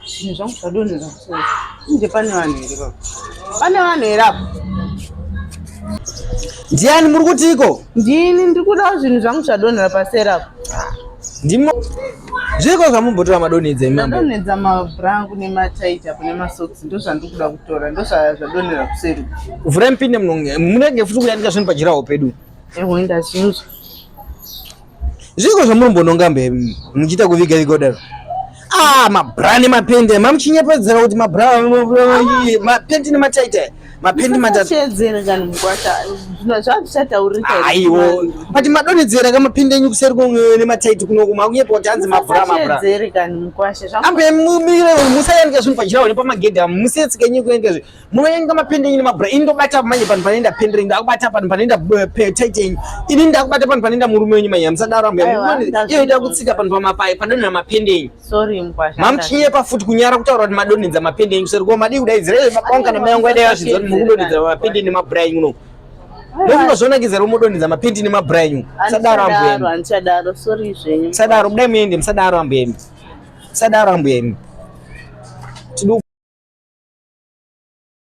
Zvinhu zvangu zvadonhera kuseri. Kunge pane vanhu here baba? Pane vanhu here apo? Ndiani muri kutiko? Ndini ndiri kudawo zvinhu zvangu zvadonhera paseri apo. Ndimo. Zviko zvamumbotora madonhedza imambo. Ndadonhedza mabhrangu nemataiti apo nemasocks ndo zvandiri kuda kutora. Ndo zvadonhera kuseri. Vhura mpinde munenge futi kuyanika zvinhu pachirawo pedu. Ewe ndazvinzwa. Zviko zvamunombononga mbemi muchiita kuviga igodaro. Mabhra nemapende mamuchinyepedzera kuti mabhra mapendi nemataita mapendi matatu chedzera kana mukwata zvazvataurika aiwo pati madonhedzera kamapende enyu kuseri nemataiti kunoku makunyepa kuti anzi mabhra chedzera kana mukwasha ambe mumire musayanika zvinhu pachirawo nepamagedha musetsike enyu kuenda zvinhu munoyenga mapende enyu nemabhra indobata manje panhu panoenda pendere ndakubata panhu panoenda taiti enyu ini ndakubata panhu panoenda murume wenyu manya musadaro ambe iyo ida kutsika panhu pamapai padonhera mapende enyu sorry mukwasha mamchinyepa futi kunyara kutaura kuti madonhedza mapende enyu kuseri madi kudaidzira mabanga namayongo aida yazvidzwa kuti mukudonhedza mapende nemabhra enyu no ndokunozvonakidza romudonhedza mapende nemabhra enyu musadaro ambuemi andichadaro sorry zvenyu musadaro kudai muende musadaro ambuemi musadaro ambuemi